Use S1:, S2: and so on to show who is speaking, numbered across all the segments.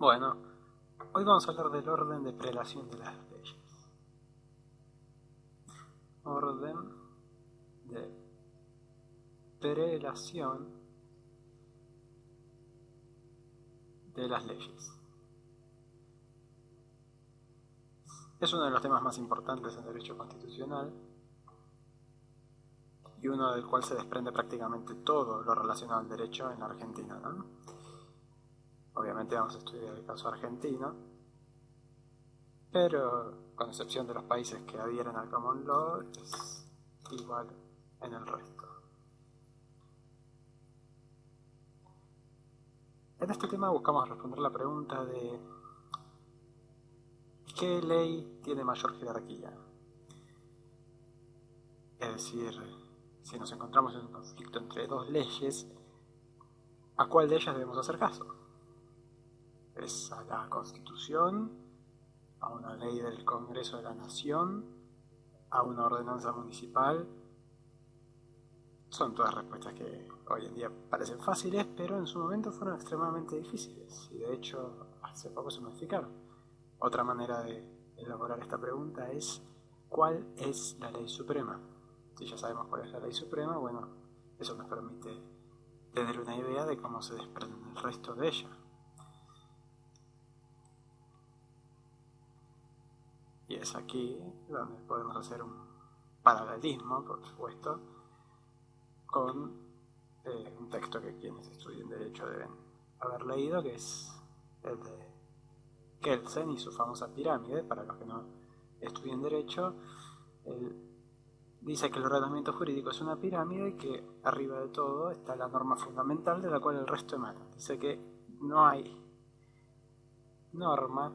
S1: Bueno, hoy vamos a hablar del orden de prelación de las leyes. Orden de prelación de las leyes. Es uno de los temas más importantes en derecho constitucional y uno del cual se desprende prácticamente todo lo relacionado al derecho en la Argentina, ¿no? Obviamente vamos a estudiar el caso argentino, pero con excepción de los países que adhieren al Common Law, es igual en el resto. En este tema buscamos responder la pregunta de ¿qué ley tiene mayor jerarquía? Es decir, si nos encontramos en un conflicto entre dos leyes, ¿a cuál de ellas debemos hacer caso? ¿Es a la Constitución, a una ley del Congreso de la Nación, a una ordenanza municipal? Son todas respuestas que hoy en día parecen fáciles, pero en su momento fueron extremadamente difíciles y de hecho hace poco se modificaron. Otra manera de elaborar esta pregunta es ¿cuál es la ley suprema? Si ya sabemos cuál es la ley suprema, bueno, eso nos permite tener una idea de cómo se desprende el resto de ella. Y es aquí donde podemos hacer un paralelismo, por supuesto, con un texto que quienes estudien Derecho deben haber leído, que es el de Kelsen y su famosa pirámide. Para los que no estudien Derecho, él dice que el ordenamiento jurídico es una pirámide que arriba de todo está la norma fundamental de la cual el resto emana. Dice que no hay norma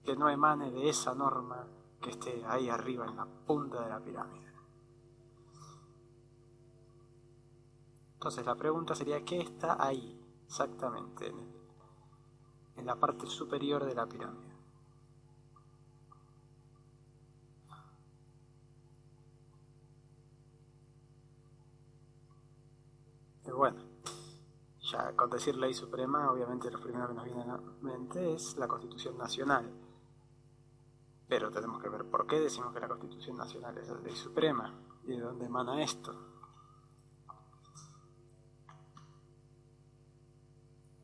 S1: que no emane de esa norma que esté ahí arriba en la punta de la pirámide. Entonces la pregunta sería, ¿qué está ahí exactamente en la parte superior de la pirámide? Bueno, ya con decir ley suprema, obviamente lo primero que nos viene a la mente es la Constitución Nacional. Pero tenemos que ver por qué decimos que la Constitución Nacional es la ley suprema y de dónde emana esto.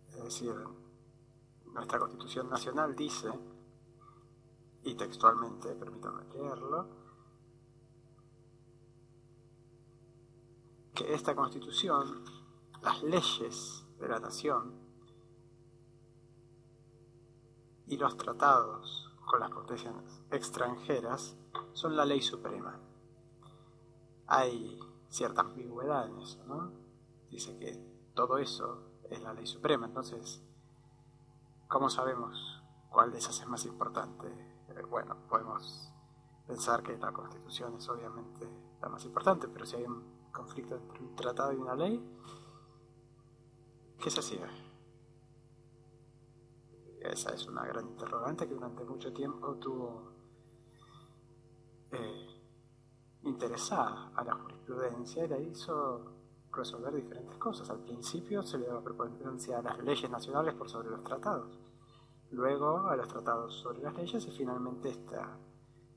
S1: Es decir, nuestra Constitución Nacional dice, y textualmente, permítanme leerlo, que esta Constitución, las leyes de la nación y los tratados con las potencias extranjeras son la ley suprema. Hay cierta ambigüedad en eso, ¿no? Dice que todo eso es la ley suprema, entonces, ¿cómo sabemos cuál de esas es más importante? Bueno, podemos pensar que la Constitución es obviamente la más importante, pero si hay un conflicto entre un tratado y una ley, ¿qué se hacía? Esa es una gran interrogante que durante mucho tiempo tuvo interesada a la jurisprudencia y la hizo resolver diferentes cosas. Al principio se le daba preponderancia a las leyes nacionales por sobre los tratados, luego a los tratados sobre las leyes y finalmente esta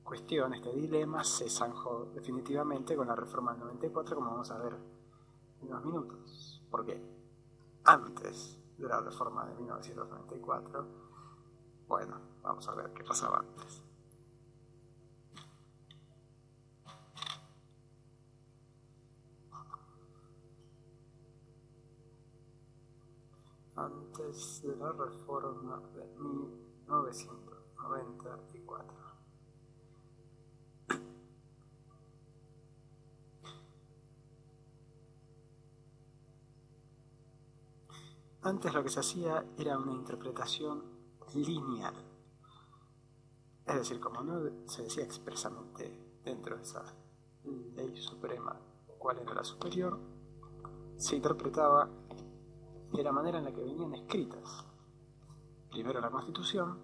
S1: cuestión, este dilema se zanjó definitivamente con la reforma del 94, como vamos a ver en unos minutos. Porque antes de la reforma de 1994, bueno, vamos a ver qué pasaba antes. Antes de la reforma de 1994. Antes lo que se hacía era una interpretación lineal. Es decir, como no se decía expresamente dentro de esa ley suprema cuál era la superior, se interpretaba de la manera en la que venían escritas. Primero la Constitución,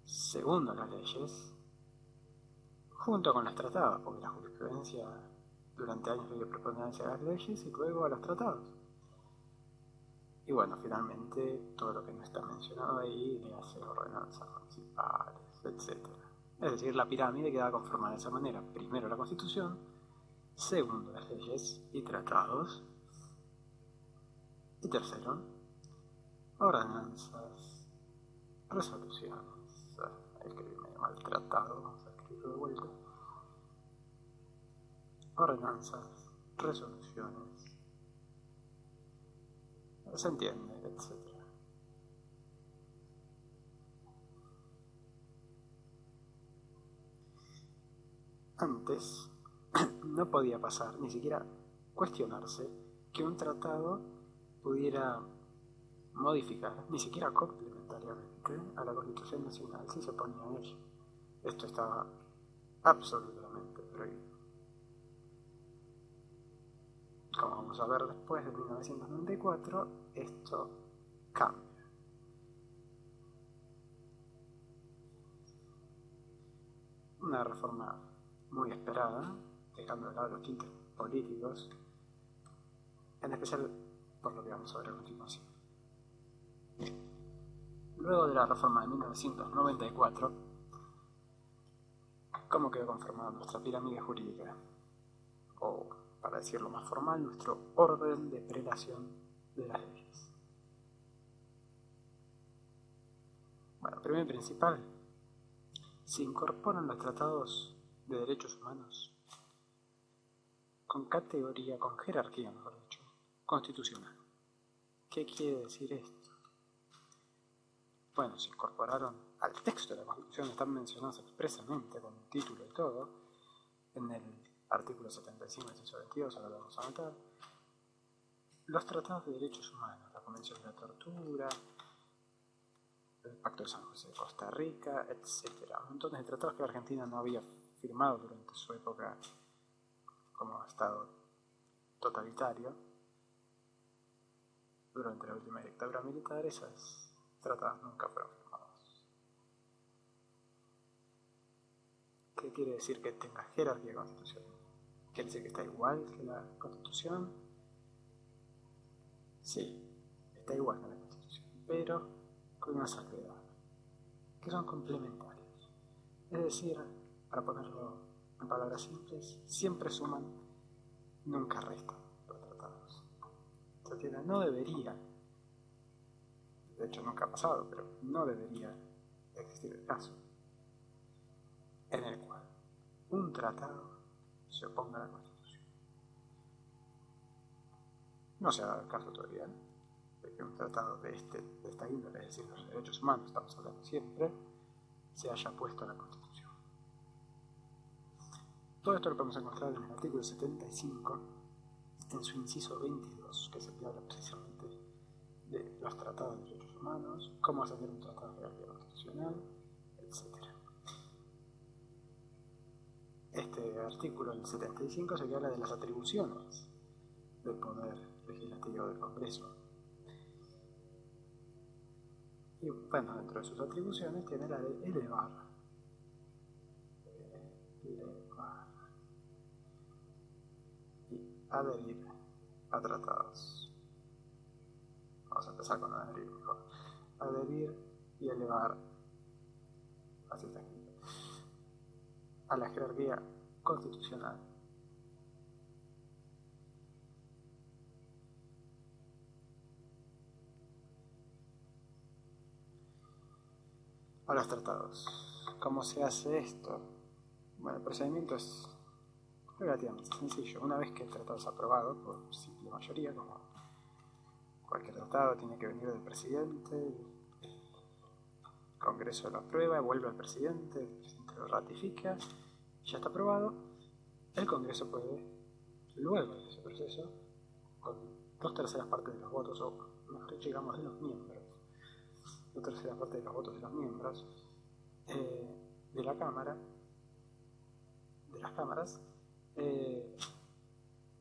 S1: segundo las leyes, junto con los tratados, porque la jurisprudencia durante años le dio preponderancia a las leyes y luego a los tratados. Y bueno, finalmente todo lo que no está mencionado ahí le hace ordenanzas municipales, etc. Es decir, la pirámide queda conformada de esa manera. Primero la Constitución, segundo las leyes y tratados, y tercero, ordenanzas, resoluciones. Escribí medio maltratado, vamos a escribirlo de vuelta. Ordenanzas, resoluciones, se entiende, etc. Antes no podía pasar, ni siquiera cuestionarse, que un tratado pudiera modificar, ni siquiera complementariamente, a la Constitución Nacional si se oponía a ella. Esto estaba absolutamente prohibido. Como vamos a ver después de 1994, esto cambia. Una reforma muy esperada, dejando de lado los tintes políticos, en especial por lo que vamos a ver a continuación. Luego de la reforma de 1994, ¿cómo quedó conformada nuestra pirámide jurídica? O, para decirlo más formal, nuestro orden de prelación de las leyes. Bueno, primero y principal, se incorporan los tratados de derechos humanos con categoría, con jerarquía, mejor dicho, constitucional. ¿Qué quiere decir esto? Bueno, se incorporaron al texto de la Constitución, están mencionados expresamente con el título y todo, en el artículo 75 del inciso 22, ahora lo vamos a anotar, los tratados de derechos humanos, la Convención de la Tortura, el Pacto de San José de Costa Rica, etc. Montones de tratados que Argentina no había firmado durante su época como Estado totalitario. Durante la última dictadura militar, esos tratados nunca fueron firmados. ¿Qué quiere decir que tenga jerarquía constitucional? ¿Quiere decir que está igual que la Constitución? Sí, está igual que la Constitución, pero con una salvedad, que son complementarios. Es decir, para ponerlo en palabras simples, siempre suman, nunca restan los tratados. Argentina no debería, de hecho nunca ha pasado, pero no debería existir el caso en el cual un tratado se oponga a la Constitución. No se ha dado el caso todavía de que un tratado de esta índole, es decir, los derechos humanos, estamos hablando siempre, se haya puesto a la Constitución. Todo esto lo podemos encontrar en el artículo 75, en su inciso 22, que es el que habla precisamente de los tratados de derechos humanos, cómo hacer un tratado de jerarquía constitucional, etc. Este artículo, el 75, se habla de las atribuciones del Poder Legislativo del Congreso. Y bueno, dentro de sus atribuciones tiene la de elevar y adherir a tratados. Vamos a empezar con adherir mejor. Adherir y elevar, así está escrito, a la jerarquía constitucional. A los tratados. ¿Cómo se hace esto? Bueno, el procedimiento es relativamente sencillo. Una vez que el tratado es aprobado por simple mayoría, como cualquier tratado, tiene que venir del presidente, el Congreso lo aprueba, vuelve al presidente, el presidente lo ratifica, ya está aprobado. El Congreso puede, luego de ese proceso, con 2/3 partes de los votos, o mejor dicho, digamos, de los miembros, 2/3 partes de los votos de los miembros de la Cámara, de las cámaras,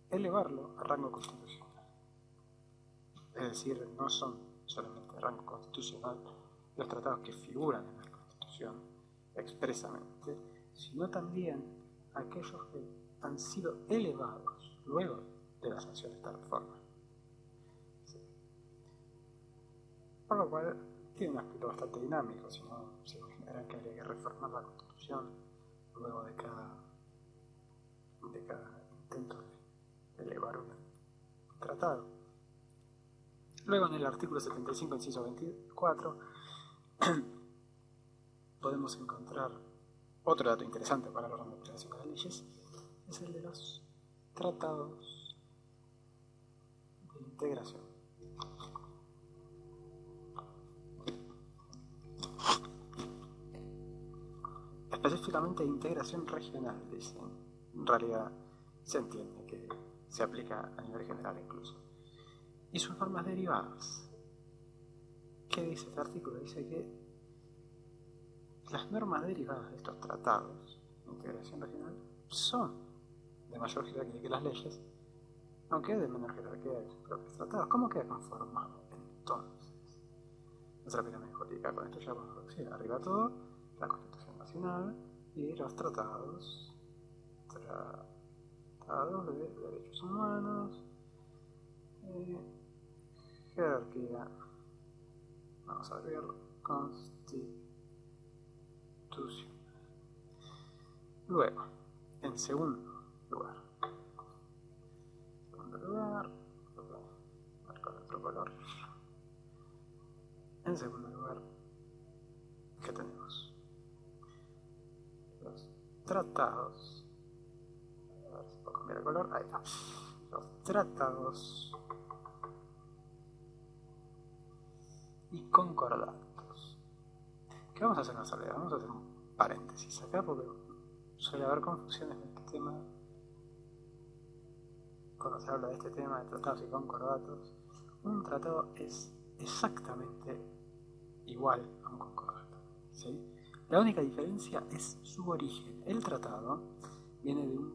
S1: elevarlo a rango constitucional. Es decir, no son solamente rango constitucional los tratados que figuran en la Constitución expresamente, sino también aquellos que han sido elevados luego de la sanción de esta reforma. Sí. por lo cual tiene un aspecto bastante dinámico, si no se imaginarán que habría que reformar la Constitución luego de cada intento de elevar un tratado. Luego, en el artículo 75, inciso 24, podemos encontrar otro dato interesante para la aplicación de las leyes, es el de los tratados de integración. Específicamente de integración regional, dicen. En realidad se entiende que se aplica a nivel general incluso. Y sus normas derivadas. ¿Qué dice este artículo? Dice que las normas derivadas de estos tratados de integración regional son de mayor jerarquía que las leyes, aunque de menor jerarquía que los propios tratados. ¿Cómo queda conformado entonces nuestra pirámide jurídica? Con esto ya podemos decir, arriba todo, la Constitución Nacional y los tratados de derechos humanos, jerarquía, vamos a ver, constitucional. Luego, en segundo lugar, marco de otro color. En segundo lugar, ¿qué tenemos? Los tratados. A ver si puedo cambiar el color. Ahí está. Los tratados y concordatos. ¿Qué vamos a hacer en la salida? Vamos a hacer un paréntesis acá porque suele haber confusiones en este tema. Cuando se habla de este tema de tratados y concordatos, un tratado es exactamente igual a un concordato, ¿sí? La única diferencia es su origen. El tratado viene de un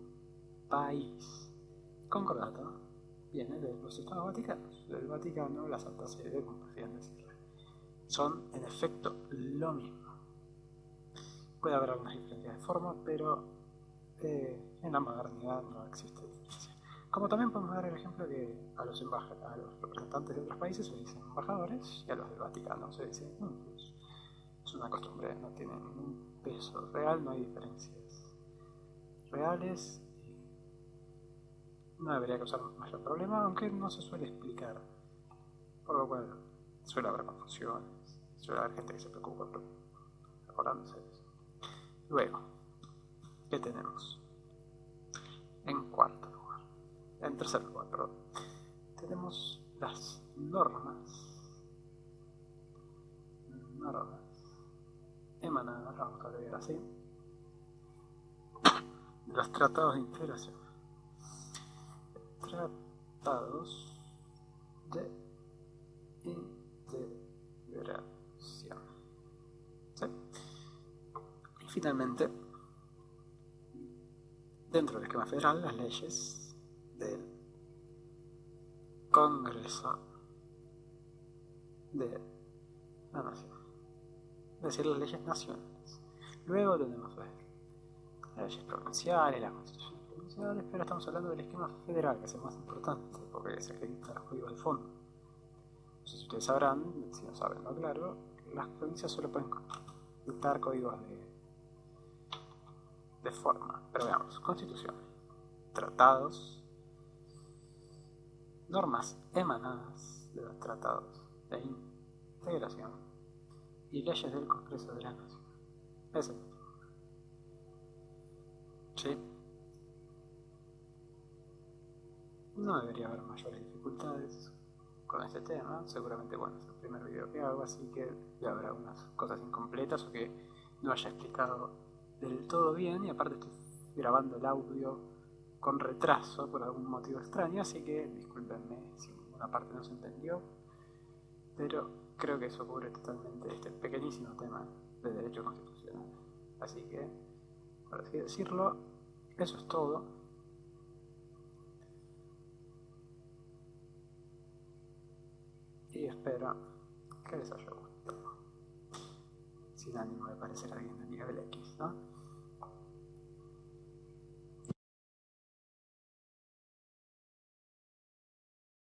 S1: país. El concordato viene de los Estados Vaticanos, del Vaticano, la Santa Sede, como podrían decirle. Son, en efecto, lo mismo. Puede haber algunas diferencias de forma, pero en la modernidad no existe diferencia. Como también podemos dar el ejemplo que a los representantes de otros países se dicen embajadores y a los del Vaticano se dicen cónsules. Es una costumbre, no tiene ningún peso real, no hay diferencias reales y no debería causar mayor problema, aunque no se suele explicar, por lo cual suele haber confusiones, suele haber gente que se preocupa acordándose de eso. Luego, ¿qué tenemos? En tercer lugar, perdón, tenemos las normas emanadas, vamos a leer así, de los tratados de integración. Tratados de integración. ¿Sí? Y finalmente, dentro del esquema federal, las leyes del Congreso de la Nación, es decir, las leyes nacionales. Luego tenemos las leyes provinciales, las constituciones provinciales, pero estamos hablando del esquema federal, que es el más importante, porque es el que dicta los códigos de fondo. No sé si ustedes sabrán, si no saben, no, claro, las provincias solo pueden dictar códigos de forma. Pero veamos, constitución, tratados, normas emanadas de los tratados de integración y leyes del Congreso de la Nación. Ese. ¿Sí? No debería haber mayores dificultades con este tema. Seguramente, bueno, es el primer video que hago, así que ya habrá unas cosas incompletas o que no haya explicado del todo bien, y aparte estoy grabando el audio con retraso por algún motivo extraño, así que discúlpenme si una parte no se entendió, pero creo que eso cubre totalmente este pequeñísimo tema de derecho constitucional. Así que, por así decirlo, eso es todo. Y espero que les haya gustado, sin ánimo de parecer alguien de nivel X, ¿no?